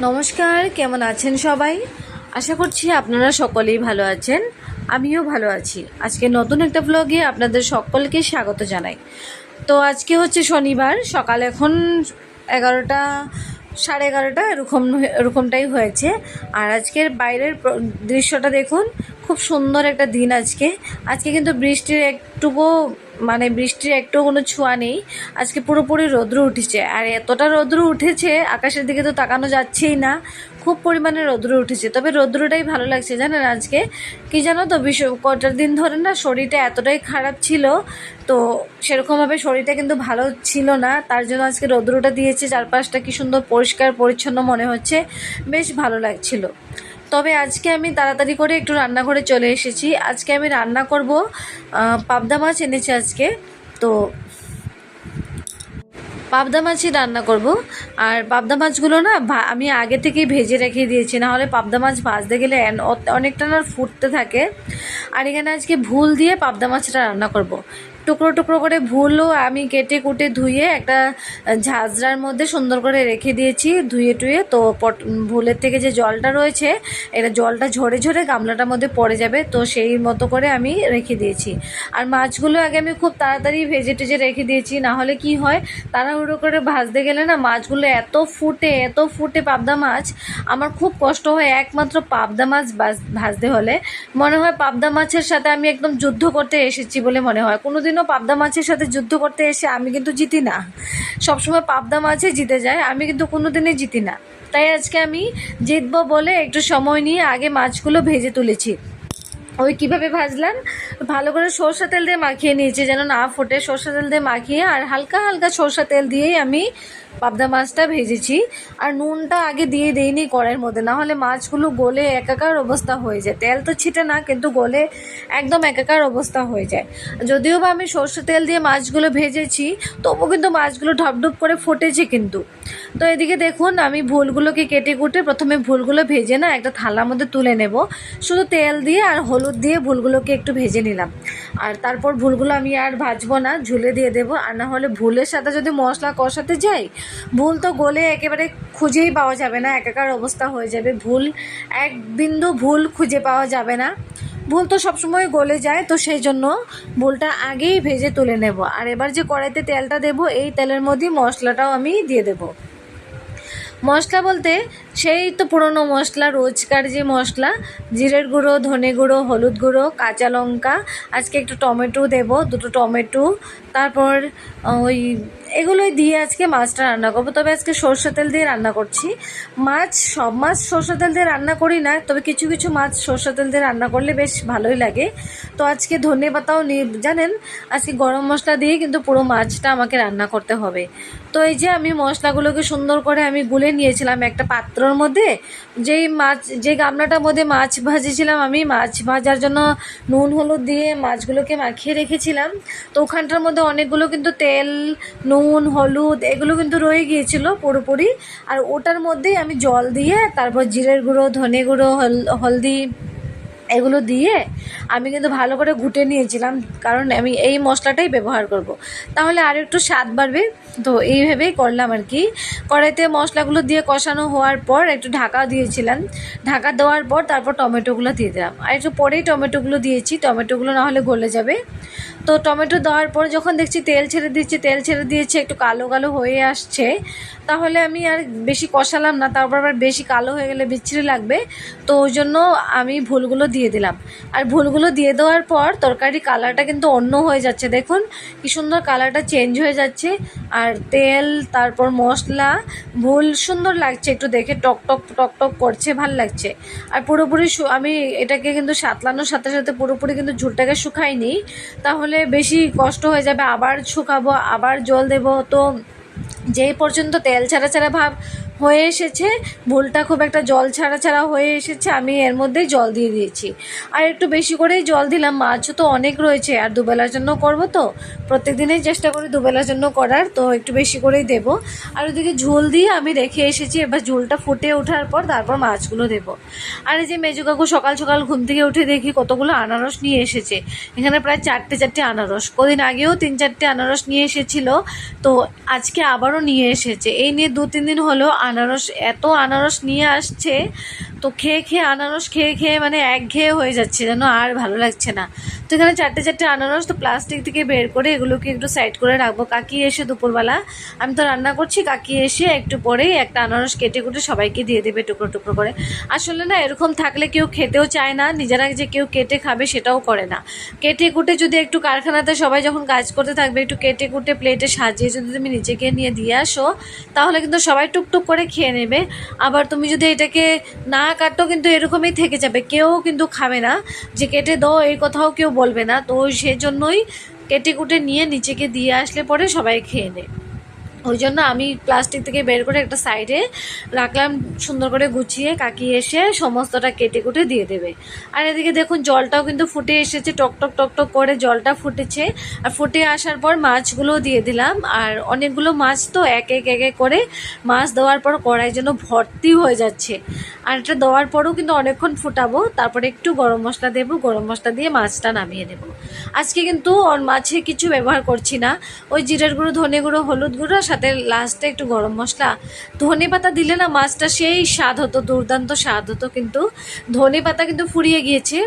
নমস্কার, কেমন আছেন সবাই? আশা করছি আপনারা সকলেই ভালো আছেন। আমিও ভালো আছি। আজকে নতুন একটা ব্লগে আপনাদের সকলকে স্বাগত জানাই। তো আজকে হচ্ছে শনিবার, সকাল এখন 11টা, 11:30 এরকমটাই হয়েছে। আর আজকের বাইরের দৃশ্যটা দেখুন, খুব সুন্দর একটা দিন আজকে। আজকে কিন্তু বৃষ্টির একটু কোনো ছোঁয়া নেই। আজকে পুরোপুরি রৌদ্র উঠেছে, আর এতটা রৌদ্র উঠেছে আকাশের দিকে তো তাকানো যাচ্ছেই না। খুব পরিমাণে রৌদ্র উঠেছে, তবে রৌদ্রটাই ভালো লাগছে। জানেন আজকে কি জানো তো, কটার দিন ধরে না শরীরটা এতটাই খারাপ ছিল, তো সেরকমভাবে শরীরটা কিন্তু ভালো ছিল না। তার জন্য আজকে রৌদ্রটা দিয়েছে, চারপাশটা কি সুন্দর পরিষ্কার পরিচ্ছন্ন মনে হচ্ছে, বেশ ভালো লাগছিল। তবে আজকে আমি তাড়াতাড়ি করে একটু রান্নাঘরে চলে এসেছি। আজকে আমি রান্না করব, পাবদা মাছ এনেছি আজকে। তো পাবদা মাছই রান্না করব। আর পাবদা মাছগুলো না আমি আগে থেকেই ভেজে রেখে দিয়েছি, না হলে পাবদা মাছ ভাজতে গেলে অনেকটা না ফুটতে থাকে। আর এখানে আজকে ভুল দিয়ে পাবদা মাছটা রান্না করব। টুকরো টুকরো করে ভুলও আমি কেটে কুটে ধুয়ে একটা ঝাঁঝরার মধ্যে সুন্দর করে রেখে দিয়েছি, ধুয়ে টুয়ে। তো ভুলের থেকে যে জলটা রয়েছে, এটা জলটা ঝরে ঝরে গামলাটার মধ্যে পড়ে যাবে, তো সেই মতো করে আমি রেখে দিয়েছি। আর মাছগুলো আগে আমি খুব তাড়াতাড়ি ভেজে টেজে রেখে দিয়েছি, না হলে কি হয়, তাড়াহুড়ো করে ভাজতে গেলে না মাছগুলো এত ফুটে পাবদা মাছ, আমার খুব কষ্ট হয়। একমাত্র পাবদা মাছ ভাজতে হলে মনে হয় পাবদা মাছের সাথে আমি একদম যুদ্ধ করতে এসেছি বলে মনে হয়। কোনোদিনও পাবদা মাছের সাথে যুদ্ধ করতে এসে আমি কিন্তু জিতি না, সবসময় পাবদা মাছে জিতে যায়, আমি কিন্তু কোনোদিনই জিতি না। তাই আজকে আমি জিতবো বলে একটু সময় নিয়ে আগে মাছগুলো ভেজে তুলেছি। ওই কীভাবে ভাজলাম, ভালো করে সরষা তেল দিয়ে মাখিয়ে নিয়েছি যেন না ফোটে। সরষা তেল দিয়ে মাখিয়ে আর হালকা হালকা সরষা তেল দিয়েই আমি পাবদা মাছটা ভেজেছি। আর নুনটা আগে দিয়ে দিইনি কড়াইয়ের মধ্যে, না হলে মাছগুলো গলে একাকার অবস্থা হয়ে যায়। তেল তো ছিটে না, কিন্তু গলে একদম একাকার অবস্থা হয়ে যায়। যদিও বা আমি সরষে তেল দিয়ে মাছগুলো ভেজেছি, তবু কিন্তু মাছগুলো ঢপঢপ করে ফুটেছে কিন্তু। তো এদিকে দেখুন, আমি ভুলগুলোকে কেটে কুটে প্রথমে ভুলগুলো ভেজে না একটা থালার মধ্যে তুলে নেব। শুধু তেল দিয়ে আর হলুদ দিয়ে ভুলগুলোকে একটু ভেজে নিলাম। আর তারপর ভুলগুলো আমি আর ভাজবো না, ঝুলে দিয়ে দেবো। আর না হলে ভুলের সাথে যদি মশলা কষাতে যাই, ভুল তো গলে একেবারে খুঁজেই পাওয়া যাবে না, একাকার অবস্থা হয়ে যাবে। এক বিন্দু ভুল খুঁজে পাওয়া যাবে না। ভুল তো সবসময় গলে যায়, তো সেই জন্য ভুলটা আগেই ভেজে তুলে নেব। আর এবার যে কড়াইতে তেলটা দেবো, এই তেলের মধ্যে মশলাটাও আমি দিয়ে দেবো। মশলা বলতে সেই তো পুরনো মশলা, রোজকার যে মশলা, জিরের গুঁড়ো, ধনে গুঁড়ো, হলুদ গুঁড়ো, কাঁচা লঙ্কা, আজকে একটু টমেটো দেব, 2টো টমেটো, তারপর ওই এগুলোই দিয়ে আজকে মাছটা রান্না করবো। তবে আজকে সরষে তেল দিয়ে রান্না করছি। সব মাছ সরষে তেল দিয়ে রান্না করি না, তবে কিছু কিছু মাছ সরষে তেল দিয়ে রান্না করলে বেশ ভালোই লাগে। তো আজকে ধনেপাতাও জানেন, আজকে গরম মশলা দিয়ে কিন্তু পুরো মাছটা আমাকে রান্না করতে হবে। তো এই যে আমি মশলাগুলোকে সুন্দর করে আমি গুলে নিয়েছিলাম একটা পাত্রর মধ্যে। যে গামলাটার মধ্যে মাছ ভাজেছিলাম, আমি মাছ ভাজার জন্য নুন হলুদ দিয়ে মাছগুলোকে মাখিয়ে রেখেছিলাম, তো ওখানটার মধ্যে অনেকগুলো কিন্তু তেল, নুন, হলুদ এগুলো কিন্তু রয়ে গিয়েছিল পুরোপুরি। আর ওটার মধ্যেই আমি জল দিয়ে, তারপর জিরের গুঁড়ো, ধনে গুঁড়ো, হলদি এগুলো দিয়ে আমি কিন্তু ভালো করে ঘুটে নিয়েছিলাম, কারণ আমি এই মশলাটাই ব্যবহার করব, তাহলে আর একটু স্বাদ বাড়বে। তো এইভাবেই করলাম আর কি। কড়াইতে মশলাগুলো দিয়ে কষানো হওয়ার পর একটু ঢাকা দিয়েছিলাম। ঢাকা দেওয়ার পর তারপর টমেটোগুলো দিয়ে দিলাম, আর একটু পরেই টমেটোগুলো দিয়েছি, টমেটোগুলো না হলে গলে যাবে। তো টমেটো দেওয়ার পর যখন দেখছি তেল ছেড়ে দিয়েছে, একটু কালো কালো হয়ে আসছে, তাহলে আমি আর বেশি কষালাম না, তারপর আবার বেশি কালো হয়ে গেলে বিচ্ছিরি লাগবে। তো ওই জন্য আমি ভুলগুলো দিয়ে দিলাম। আর ভুলগুলো দিয়ে দেওয়ার পর তরকারি কালারটা কিন্তু অন্য হয়ে যাচ্ছে, দেখুন কি সুন্দর কালারটা চেঞ্জ হয়ে যাচ্ছে। আর তেল, তারপর মশলা, ভুল সুন্দর লাগছে, একটু দেখে টক টক টক টক করছে, ভাল লাগছে। আর পুরোপুরি আমি এটাকে কিন্তু সাতলানোর সাথে সাথে পুরোপুরি কিন্তু ঝুলটাকে শুকাইনি, তাহলে বেশি কষ্ট হয়ে যাবে। আবার শুকাবো, আবার জল দেব। তো যেই পর্যন্ত তেল ছাড়া ছাড়া ভাব হয়ে এসেছে, ভুলটা খুব একটা জল ছাড়া ছাড়া হয়ে এসেছে, আমি এর মধ্যেই জল দিয়ে দিয়েছি। আর একটু বেশি করেই জল দিলাম, মাছও তো অনেক রয়েছে, আর দুবেলার জন্য করব, তো প্রত্যেক দিনেই চেষ্টা করি দুবেলার জন্য করার, তো একটু বেশি করেই দেব। আর ওদিকে ঝোল দিয়ে আমি রেখে এসেছি, এবার ঝোলটা ফুটে ওঠার পর তারপর মাছগুলো দেব। আর এই যে মেজো কাকু সকাল সকাল ঘুম থেকে উঠে দেখি কতগুলো আনারস নিয়ে এসেছে, এখানে প্রায় 4টে আনারস। কদিন আগেও 3-4টে আনারস নিয়ে এসেছিল, তো আজকে আবারও নিয়ে এসেছে। এই নিয়ে 2-3 দিন হলো এত আনারস নিয়ে আসছে, তো খেয়ে খেয়ে আনারস খেয়ে খেয়ে মানে একঘেয়ে হয়ে যাচ্ছে, যেন আর ভালো লাগছে না। তো এখানে চারটে চারটে আনারস তো প্লাস্টিক থেকে বের করে এগুলোকে একটু সাইড করে রাখবো। কাকি এসে দুপুরবেলা, আমি তো রান্না করছি, কাকি এসে একটু পরেই একটা আনারস কেটে কুটে সবাইকে দিয়ে দেবে টুকরো টুকরো করে। আসলে না এরকম থাকলে কেউ খেতেও চায় না, নিজেরা যে কেউ কেটে খাবে সেটাও করে না। কেটে কুটে যদি একটু কারখানাতে সবাই যখন কাজ করতে থাকবে, একটু কেটে কুটে প্লেটে সাজিয়ে যদি তুমি নিজেকে নিয়ে দিয়ে আসো, তাহলে কিন্তু সবাই টুকটুক করে খেয়ে নেবে। আবার তুমি যদি এটাকে না কাটো কিন্তু এরকমই থেকে যাবে, কেউ কিন্তু খাবে না, যে কেটে দাও এই কথাও কেউ বলবে না। তো সেই জন্যই কেটে কুটে নিয়ে নিচেকে দিয়ে আসলে পরে সবাই খেয়ে নেয়। ওই জন্য আমি প্লাস্টিক থেকে বের করে একটা সাইডে রাখলাম সুন্দর করে গুছিয়ে। কাকি এসে সমস্তটা কেটে কুটে দিয়ে দেবে। আর এদিকে দেখুন জলটাও কিন্তু ফুটে এসেছে, টকটক টকটক করে জলটা ফুটেছে। আর ফুটে আসার পর মাছগুলো দিয়ে দিলাম। আর অনেকগুলো মাছ তো এক এক এক এক করে মাছ দেওয়ার পর কড়াই যেন ভর্তি হয়ে যাচ্ছে। আর এটা দেওয়ার পরও কিন্তু অনেকক্ষণ ফুটাবো, তারপরে একটু গরম মশলা দেবো, গরম মশলা দিয়ে মাছটা নামিয়ে নেব। আজকে কিন্তু মাছে কিছু ব্যবহার করছি না, ওই জিরার গুঁড়ো, ধনে গুঁড়ো, হলুদ গুঁড়ো, সাথে লাস্টে একটু গরম মশলা। ধনে পাতা দিলে না মাছটা সেই স্বাদ হতো, দুর্দান্ত স্বাদ হতো। কিন্তু ধনে পাতা কিন্তু ফুরিয়ে গিয়েছে,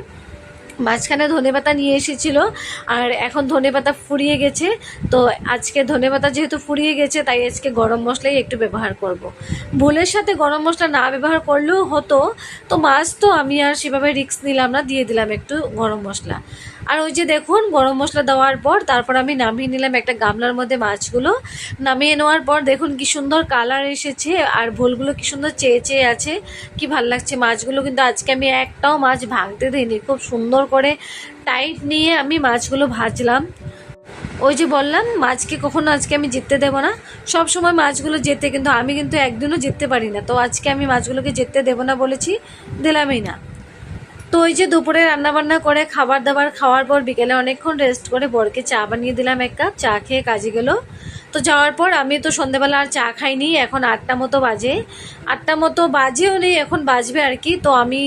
মাঝখানে ধনেপাতা নিয়ে এসেছিল আর এখন ধনেপাতা ফুরিয়ে গেছে। তো আজকে ধনেপাতা যেহেতু ফুরিয়ে গেছে, তাই আজকে গরম মশলাই একটু ব্যবহার করব। ভুলের সাথে গরম মশলা না ব্যবহার করলেও হতো, তো মাছ তো আমি আর সেভাবে রিস্ক নিলাম না, দিয়ে দিলাম একটু গরম মশলা। আর ওই যে দেখুন গরম মশলা দেওয়ার পর তারপর আমি নামিয়ে নিলাম একটা গামলার মধ্যে মাছগুলো। নামিয়ে নেওয়ার পর দেখুন কি সুন্দর কালার এসেছে, আর ভোলগুলো কি সুন্দর চেয়ে চেয়ে আছে, কি ভাল লাগছে মাছগুলো। কিন্তু আজকে আমি একটাও মাছ ভাঙতে দিইনি, খুব সুন্দর করে টাইট নিয়ে আমি মাছগুলো ভাজলাম। ওই যে বললাম মাছকে কখনো আজকে আমি জিততে দেবো না, সব সময় মাছগুলো জেতে, কিন্তু আমি কিন্তু একদিনও জিততে পারি না। তো আজকে আমি মাছগুলোকে জিততে দেবো না বলেছি, দিলামই না। তো ওই যে দুপুরে রান্নাবান্না করে খাবার দাবার খাওয়ার পর বিকেলে অনেকক্ষণ রেস্ট করে বরকে চা বানিয়ে দিলাম, এক কাপ চা খেয়ে কাজে গেল। তো যাওয়ার পর আমি তো সন্ধ্যেবেলা আর চা খাইনি, এখন 8টা মতো বাজে, 8টা মতো বাজেও নেই, এখন বাজবে আর কি। তো আমি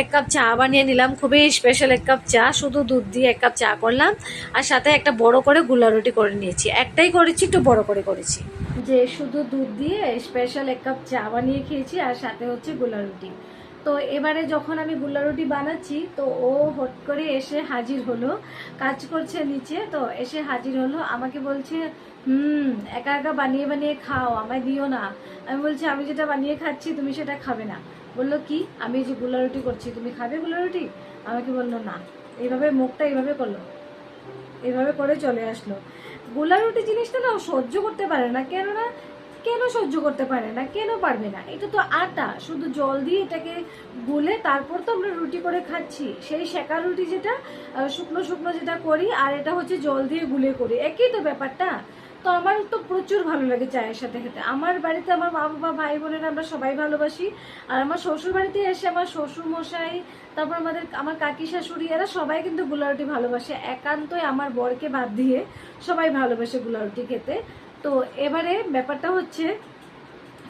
এক কাপ চা বানিয়ে নিলাম, খুবই স্পেশাল এক কাপ চা, শুধু দুধ দিয়ে এক কাপ চা করলাম। আর সাথে একটা বড় করে গুলা রুটি করে নিয়েছি, একটাই করেছি, একটু বড় করে করেছি, যে শুধু দুধ দিয়ে স্পেশাল এক কাপ চা বানিয়ে খেয়েছি, আর সাথে হচ্ছে গুলা রুটি। তো এবারে যখন আমি গুল্লা রুটি বানাচ্ছি, তো ও হট করে এসে হাজির হলো, কাজ করছে নিচে, তো এসে হাজির হলো, আমাকে বলছে একা একা বানিয়ে বানিয়ে খাও, আমায় দিও না। আমি বলছি আমি যেটা বানিয়ে খাচ্ছি তুমি সেটা খাবে না। বললো কি, আমি যে গুল্লা রুটি করছি তুমি খাবে গুল্লা রুটি? আমাকে বললো না, এইভাবে মুখটা এইভাবে করলো, এইভাবে করে চলে আসলো। গোলা রুটি জিনিসটা না ও সহ্য করতে পারে না, কেননা কেন সহ্য করতে পারে না, কেন পারবে না? এটা তো আটা, শুধু জল দিয়ে এটাকে গুলে তারপর তো আমরা রুটি করে খাচ্ছি। সেই সেকা রুটি যেটা শুকনো শুকনো যেটা করি, আর এটা হচ্ছে জল দিয়ে গুলে করি, একই তো ব্যাপারটা। তো আমার তো প্রচুর ভালো লাগে চায়ের সাথে খেতে। আমার বাড়িতে আমার মা বাবা ভাই বোনেরা আমরা সবাই ভালোবাসি। আর আমার শ্বশুর বাড়িতে এসে আমার শ্বশুর মশাই, তারপর আমার কাকি শাশুড়ি, এরা সবাই কিন্তু গুলা রুটি ভালোবাসে, একান্তই আমার বরকে বাদ দিয়ে সবাই ভালোবাসে গুলা রুটি খেতে। তো এবারে ব্যাপারটা হচ্ছে,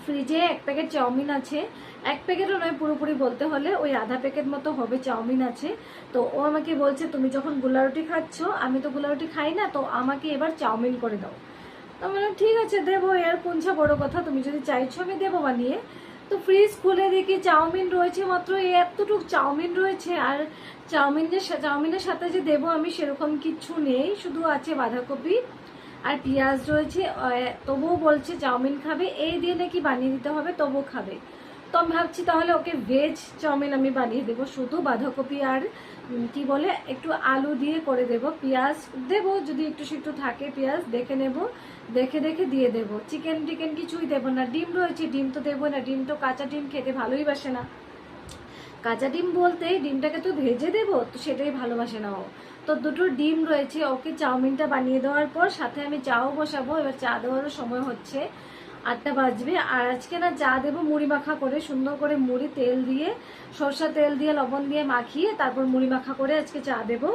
ফ্রিজে এক প্যাকেট চাউমিন আছে, এক প্যাকেটও নয়, পুরোপুরি বলতে হলে ওই আধা প্যাকেট মতো হবে চাউমিন আছে। তো ও আমাকে বলছে তুমি যখন গুলা রুটি খাচ্ছ, আমি তো গুলা রুটি খাই না, তো আমাকে এবার চাউমিন করে দাও। তো বললাম ঠিক আছে দেবো, এর কোনছা বড় কথা, তুমি যদি চাইছো আমি দেবো বানিয়ে। তো ফ্রিজ খুলে দেখি চাউমিন রয়েছে, মাত্র এতটুকু চাউমিন রয়েছে। আর চাউমিনের সাথে যে দেবো আমি সেরকম কিচ্ছু নেই, শুধু আছে বাঁধাকপি আর পেঁয়াজ রয়েছে। তবুও বলছে চাউমিন খাবে, এই দিয়ে নাকি বানিয়ে দিতে হবে, তবুও খাবে। তো আমি ভাবছি তাহলে ওকে ভেজ চাউমিন আমি বানিয়ে দেবো, শুধু বাঁধাকপি আর কি বলে একটু আলু দিয়ে করে দেব, পেঁয়াজ দেবো যদি একটু একটু থাকে, পেঁয়াজ দেখে নেব, দেখে দেখে দিয়ে দেবো। চিকেন টিকেন কিছুই দেবো না। ডিম রয়েছে, ডিম তো দেবো না, ডিম তো কাঁচা ডিম খেতে ভালোই বাসে না। কাঁচা ডিম বলতে ডিমটাকে তো ভেজে দেবো, তো সেটাই ভালোবাসে না ও। তো দুটো ডিম রয়েছে, ওকে চাউমিনটা বানিয়ে দেওয়ার পর সাথে আমি চাও বসাবো। এবার চা দেওয়ারও সময় হচ্ছে, 8টা বাজবে। আর আজকে না চা দেবো মুড়ি মাখা করে, সুন্দর করে মুড়ি তেল দিয়ে, সরষা তেল দিয়ে, লবণ দিয়ে মাখিয়ে তারপর মুড়ি মাখা করে আজকে চা দেবো।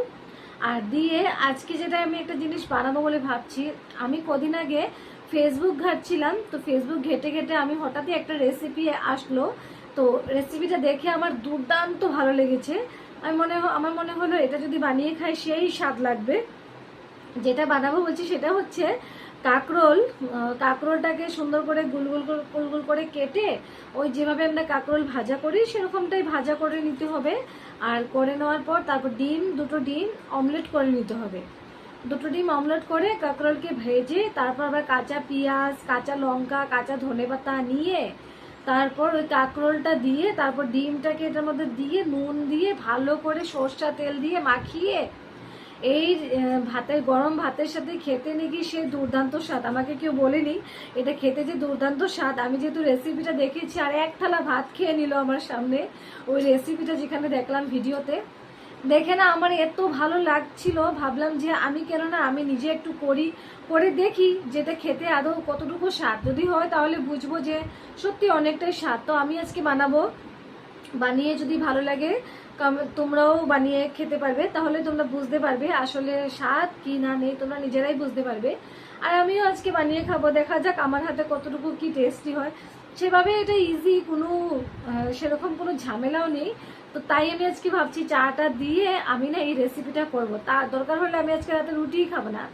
আর দিয়ে আজকে যেটা আমি একটা জিনিস বানাবো বলে ভাবছি, আমি কদিন আগে ফেসবুক ঘাঁটছিলাম, তো ফেসবুক ঘেটে ঘেটে আমি হঠাৎই একটা রেসিপি আসলো। তো রেসিপিটা দেখে আমার দুর্দান্ত ভালো লেগেছে। আমার মনে হলো এটা যদি বানিয়ে খাই সেই স্বাদ লাগবে। যেটা বানাবো বলছি সেটা হচ্ছে কাঁকরোলটাকে সুন্দর করে গুল করে কেটে ওই যেভাবে আমরা কাঁকরোল ভাজা করি সেরকমটাই ভাজা করে নিতে হবে। আর করে নেওয়ার পর তারপর দুটো ডিম অমলেট করে নিতে হবে। দুটো ডিম অমলেট করে কাঁকরোলকে ভেজে তারপর আবার কাঁচা পেঁয়াজ, কাঁচা লঙ্কা, কাঁচা ধনেপাতা নিয়ে তারপর ওই কাঁকরোলটা দিয়ে তারপর ডিমটাকে এটার মধ্যে দিয়ে নুন দিয়ে ভালো করে সরষা তেল দিয়ে মাখিয়ে এই গরম ভাতের সাথে খেতে নাকি সে দুর্দান্ত স্বাদ। আমাকে কেউ বলেনি এটা খেতে যে দুর্দান্ত স্বাদ। আমি যেহেতু রেসিপিটা দেখেছি আর এক থালা ভাত খেয়ে নিল আমার সামনে ওই রেসিপিটা যেখানে দেখলাম ভিডিওতে, দেখে না আমার এত ভালো লাগছিল, ভাবলাম যে আমি কেন না আমি নিজে একটু করে দেখি যেটা খেতে আদৌ কতটুকু স্বাদ। যদি হয় তাহলে বুঝবো যে সত্যি অনেকটাই স্বাদ। তো আমি আজকে বানাবো, বানিয়ে যদি ভালো লাগে তোমরাও বানিয়ে খেতে পারবে, তাহলে তোমরা বুঝতে পারবে আসলে স্বাদ কি না নেই, তোমরা নিজেরাই বুঝতে পারবে। আর আমিও আজকে বানিয়ে খাবো, দেখা যাক আমার হাতে কতটুকু কি টেস্টি হয়। সেভাবে এটা ইজি, কোনো সেরকম কোনো ঝামেলাও নেই। তো তাই আমি আজকে ভাবছি চাটা দিয়ে আমি না এই রেসিপিটা করব। তার দরকার হলে আমি আজকে রাতে রুটিই খাবো না,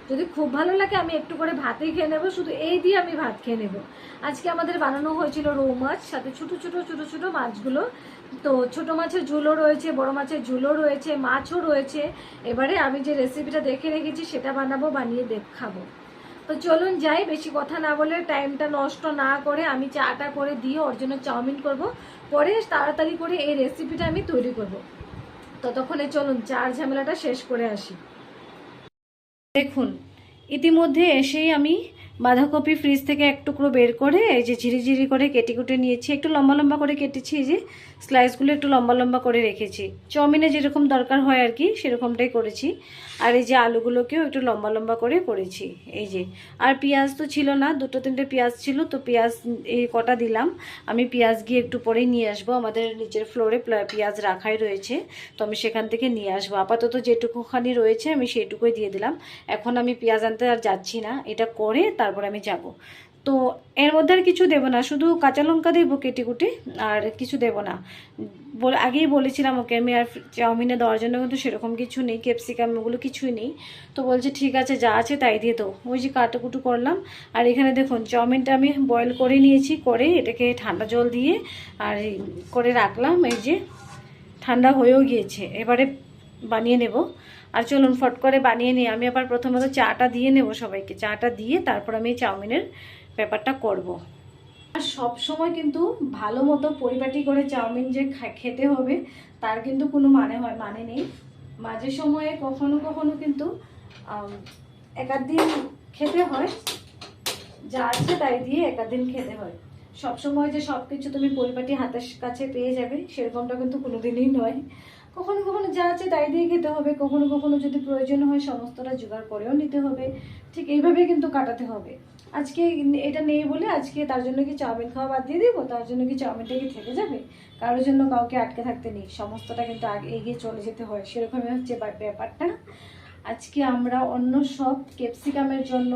যদি খুব ভালো লাগে আমি একটু করে ভাতেই খেয়ে নেবো, শুধু এই দিয়ে আমি ভাত খেয়ে নেবো। আজকে আমাদের বানানো হয়েছিল রৌ মাছ, সাথে ছোট ছোট মাছগুলো। তো ছোট মাছের ঝোলও রয়েছে, বড় মাছের ঝোলও রয়েছে, মাছও রয়েছে। এবারে আমি যে রেসিপিটা দেখে রেখেছি সেটা বানাবো, বানিয়ে খাবো। তো চলুন যাই, বেশি কথা না বলে টাইমটা নষ্ট না করে আমি চাটা করে দিয়ে ওর জন্য চাউমিন করব, পরে তাড়াতাড়ি করে এই রেসিপিটা আমি তৈরি করব। ততক্ষণে চলুন চার ঝামেলাটা শেষ করে আসি। দেখুন ইতিমধ্যে এসেই আমি বাঁধাকপি ফ্রিজ থেকে এক টুকরো বের করে এই যে ঝিরি করে কেটে কুটে নিয়েছি, একটু লম্বা করে কেটেছি, এই যে স্লাইসগুলো একটু লম্বা করে রেখেছি, চাউমিনে যেরকম দরকার হয় আর কি সেরকমটাই করেছি। আর এই যে আলুগুলোকেও একটু লম্বা করে করেছি এই যে। আর পেঁয়াজ তো ছিল না, দুটো তিনটে পেঁয়াজ ছিল, তো পেঁয়াজ এই কটা দিলাম। আমি পেঁয়াজ গিয়ে একটু পরেই নিয়ে আসবো, আমাদের নিচের ফ্লোরে পেঁয়াজ রাখাই রয়েছে, তো আমি সেখান থেকে নিয়ে আসবো। আপাতত যেটুকুখানি রয়েছে আমি সেইটুকুই দিয়ে দিলাম। এখন আমি পেঁয়াজ আনতে আর যাচ্ছি না, এটা করে তারপর আমি যাব। তো এর মধ্যে আর কিছু দেবো না, শুধু কাঁচা লঙ্কা দেবো কেটে কুটে, আর কিছু দেবো না। আগেই বলেছিলাম ওকে আমি, আর চাউমিনে দেওয়ার জন্য কিন্তু সেরকম কিছু নেই, ক্যাপসিকাম ওগুলো কিছুই নেই। তো বলছে ঠিক আছে যা আছে তাই দিয়ে দাও, ওই যে কাটাকুটু করলাম। আর এখানে দেখুন চাউমিনটা আমি বয়েল করে নিয়েছি, করে এটাকে ঠান্ডা জল দিয়ে আর করে রাখলাম, এই যে ঠান্ডা হয়েও গিয়েছে, এবারে বানিয়ে নেব। আর চলুন ফট করে বানিয়ে নিই। আমি আবার প্রথমত চাটা দিয়ে নেব সবাইকে, চাটা দিয়ে তারপর আমি চাউমিনের ব্যাপারটা করব। আর সব সময় কিন্তু ভালো মতো পরিপাটি করে চাউমিন যে খেতে হবে তার কিন্তু কোনো মানে নেই। মাঝে সময়ে কখনো কিন্তু একাধ দিন খেতে হয়, যা আছে তাই দিয়ে একাধ দিন খেতে হয়। সব সময় যে সব কিছু তুমি পরিপাটি হাতের কাছে পেয়ে যাবে সেরকমটা কিন্তু কোনোদিনই নয়। কখনো যা আছে তাই দিয়ে খেতে হবে, কখনো যদি প্রয়োজন হয় সমস্তটা জোগাড় করেও নিতে হবে। ঠিক এইভাবে কিন্তু কাটাতে হবে। আজকে এটা নেই বলে আজকে তার জন্য কি চাউমিন খাওয়া বাদ দিয়ে দেবো, তার জন্য কি চাউমিনটা কি থেকে যাবে? কারোর জন্য কাউকে আটকে থাকতে নেই, সমস্তটা কিন্তু আগে এগিয়ে চলে যেতে হয়, সেরকমই হচ্ছে ব্যাপারটা। আজকে আমরা অন্য সব ক্যাপসিকামের জন্য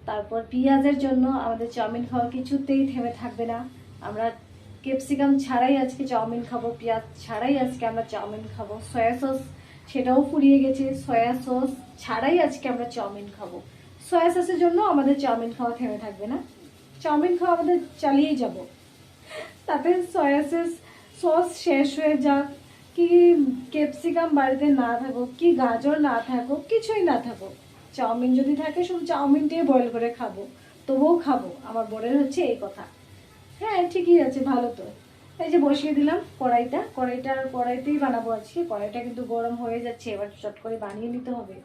তারপর পেঁয়াজের জন্য আমাদের চাউমিন খাওয়া কিছুতেই থেমে থাকবে না। আমরা ক্যাপসিকাম ছাড়াই আজকে চাউমিন খাবো, পেঁয়াজ ছাড়াই আজকে আমরা চাউমিন খাবো, সয়া সস সেটাও ফুরিয়ে গেছে, সয়া সস ছাড়াই আজকে আমরা চাউমিন খাবো। সয়া সসের জন্য আমাদের চাউমিন খাওয়া থেমে থাকবে না, চাউমিন খাওয়া আমাদের চালিয়েই যাব। তাতে সয়া সস শেষ হয়ে যাক, কি ক্যাপসিকাম বাড়িতে না থাকুক, কি গাজর না থাকুক, কিছুই না থাকুক, চাউমিন যদি থাকে শুধু চাউমিনটাই বয়েল করে খাবো, তবুও খাবো। আমার বোনের হচ্ছে এই কথা। হ্যাঁ ঠিকই আছে, ভালো তো। এই যে বসিয়ে দিলাম কড়াইতেই বানাবো আজকে। কড়াইটা কিন্তু গরম হয়ে যাচ্ছে, এবার চট করে বানিয়ে নিতে হবে।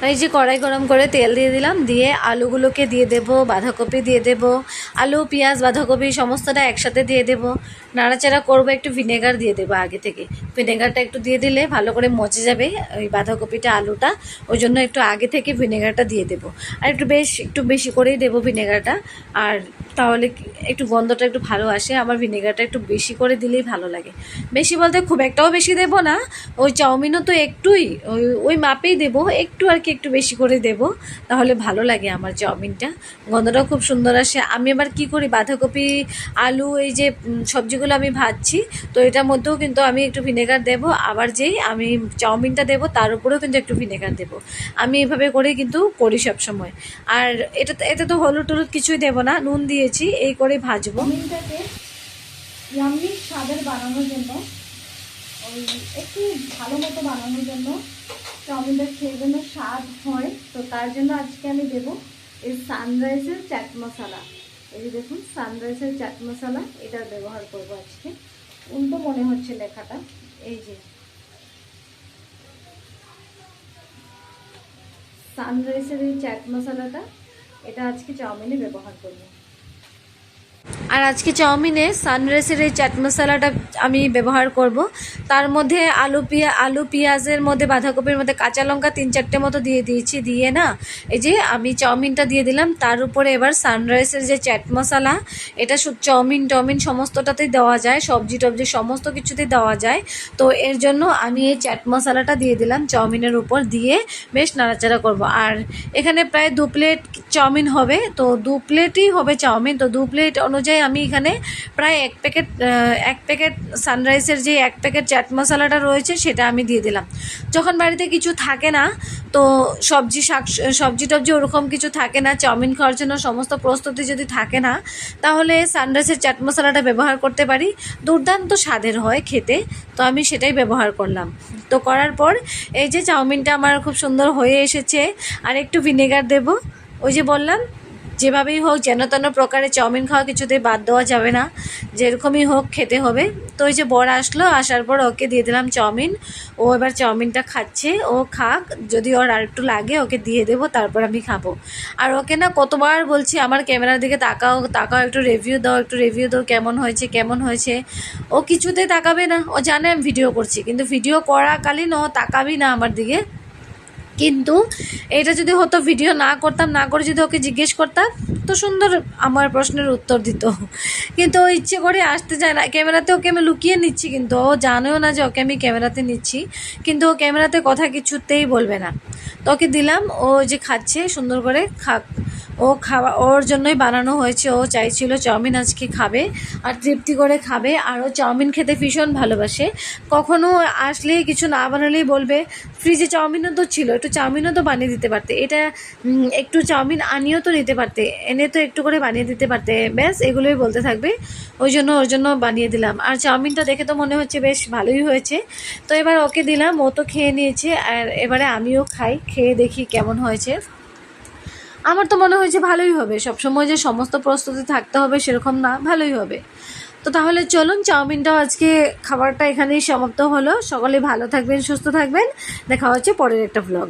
এই যে কড়াই গরম করে তেল দিয়ে দিলাম, দিয়ে আলুগুলোকে দিয়ে দেব, বাঁধাকপি দিয়ে দেব, আলু পেঁয়াজ বাঁধাকপি সমস্তটা একসাথে দিয়ে দেব, নাড়াচাড়া করবো, একটু ভিনেগার দিয়ে দেবো আগে থেকে। ভিনেগারটা একটু দিয়ে দিলে ভালো করে মজে যাবে ওই বাঁধাকপিটা আলুটা, ওই জন্য একটু আগে থেকে ভিনেগারটা দিয়ে দেবো। আর একটু বেশি করেই দেবো ভিনেগারটা, আর তাহলে একটু গন্ধটা একটু ভালো আসে। আমার ভিনেগারটা একটু বেশি করে দিলেই ভালো লাগে। বেশি বলতে খুব একটাও বেশি দেবো না, ওই চাউমিনও তো একটুই ওই মাপেই দেবো, একটু আর কি একটু বেশি করে দেব, তাহলে ভালো লাগে আমার চাউমিনটা, গন্ধটাও খুব সুন্দর আসে। আমি আবার এবার কি করি, বাঁধাকপি আলু এই যে সবজিগুলো আমি ভাজছি, তো এটার মধ্যেও কিন্তু আমি একটু ভিনেগার দেবো, আবার যেই আমি চাউমিনটা দেবো তার উপরেও কিন্তু একটু ভিনেগার দেবো। আমি এভাবে করে কিন্তু করি সবসময়। আর এতে তো হলুদ টলুদ কিছুই দেবো না, নুন দিয়েছি, এই করে ভাজবো। চাউমিনটাকে ইয়াম্মি স্বাদের বানানোর জন্য, ওই একটু ভালো মতো বানানোর জন্য, চাউমিনটা খেয়ে যেন স্বাদ হয়, তো তার জন্য আজকে আমি দেবো এই সানরাইজের চাট মশলা। এই যে দেখুন সানরাইজের চাট মশলা, এটা ব্যবহার করব আজকে। উল্টো মনে হচ্ছে লেখাটা, এই যে সানরাইজের এই চাট মশলাটা, এটা আজকে চাউমিনে ব্যবহার করব। আর আজকে চাউমিনে সানরাইজের এই চাট মশলাটা আমি ব্যবহার করব। তার মধ্যে আলু পেঁয়াজের মধ্যে বাঁধাকপির মধ্যে কাঁচা লঙ্কা 3-4টে মতো দিয়ে দিয়েছি, দিয়ে না এই যে আমি চাউমিনটা দিয়ে দিলাম, তার উপরে এবার সানরাইজের যে চাট মশলা, এটা চাউমিন সমস্তটাতেই দেওয়া যায়, সবজি টবজি সমস্ত কিছুতেই দেওয়া যায়। তো এর জন্য আমি এই চাট মশলাটা দিয়ে দিলাম চাউমিনের উপর, দিয়ে বেশ নাড়াচাড়া করব। আর এখানে প্রায় 2 প্লেট চাউমিন হবে, তো 2 প্লেটই হবে চাউমিন, তো 2 প্লেট অনুযায়ী আমি এখানে প্রায় 1 প্যাকেট সানরাইজের যে 1 প্যাকেট চাট মশলাটা রয়েছে সেটা আমি দিয়ে দিলাম। যখন বাড়িতে কিছু থাকে না, তো সবজি টবজি ওরকম কিছু থাকে না, চাউমিন খাওয়ার জন্য সমস্ত প্রস্তুতি যদি থাকে না, তাহলে সানরাইজের চাট মশলাটা ব্যবহার করতে পারি, দুর্দান্ত স্বাদের হয় খেতে। তো আমি সেটাই ব্যবহার করলাম। তো করার পর এই যে চাউমিনটা আমার খুব সুন্দর হয়ে এসেছে, আর একটু ভিনেগার দেব। ওই যে বললাম, যেভাবেই হোক যেন তেন প্রকারে চাউমিন খাওয়া কিছুতেই বাদ দেওয়া যাবে না, যেরকমই হোক খেতে হবে। তো ওই যে বর আসলো, আসার পর ওকে দিয়ে দিলাম চাউমিন, ও এবার চাউমিনটা খাচ্ছে, ও খাক, যদি ওর আর একটু লাগে ওকে দিয়ে দেবো, তারপর আমি খাবো। আর ওকে না কতবার বলছি আমার ক্যামেরার দিকে তাকাও, একটু রিভিউ দাও, কেমন হয়েছে। ও কিছুতেই তাকাবে না, ও জানে আমি ভিডিও করছি, কিন্তু ভিডিও করাকালীন ও তাকাবি না আমার দিকে। কিন্তু এটা যদি হতো ভিডিও না করতাম, না করে যদি ওকে জিজ্ঞেস করতাম, তো সুন্দর আমার প্রশ্নের উত্তর দিত। কিন্তু ও ইচ্ছে করে আসতে চায় না ক্যামেরাতে, ওকে আমি লুকিয়ে নিচ্ছি, কিন্তু ও জানেও না যে ওকে আমি ক্যামেরাতে নিচ্ছি, কিন্তু ও ক্যামেরাতে কথা কিছুতেই বলবে না। তো ওকে দিলাম, ও যে খাচ্ছে সুন্দর করে খাক, ওর জন্যই বানানো হয়েছে, ও চাইছিল চাউমিন আজকে খাবে আর তৃপ্তি করে খাবে। আর ও চাউমিন খেতে ভীষণ ভালোবাসে, কখনো আসলে কিছু না বানালেই বলবে ফ্রিজে চাউমিনও তো ছিল, একটু চাউমিনও তো বানিয়ে দিতে পারতে, এটা একটু চাউমিন আনিয়েও তো দিতে পারতে, এনে তো একটু করে বানিয়ে দিতে পারতে, ব্যাস এগুলোই বলতে থাকবে। ওর জন্য বানিয়ে দিলাম। আর চাউমিনটা দেখে তো মনে হচ্ছে বেশ ভালোই হয়েছে। তো এবার ওকে দিলাম, ও তো খেয়ে নিয়েছে, আর এবারে আমিও খাই, খেয়ে দেখি কেমন হয়েছে। আমার তো মনে হয়েছে ভালোই হবে, সবসময় যে সমস্ত প্রস্তুতি থাকতে হবে সেরকম না, ভালোই হবে। তো তাহলে চলুন, চাউমিনটাও আজকে খাবারটা এখানেই সমাপ্ত হলো। সকলে ভালো থাকবেন, সুস্থ থাকবেন, দেখা হচ্ছে পরের একটা ব্লগ।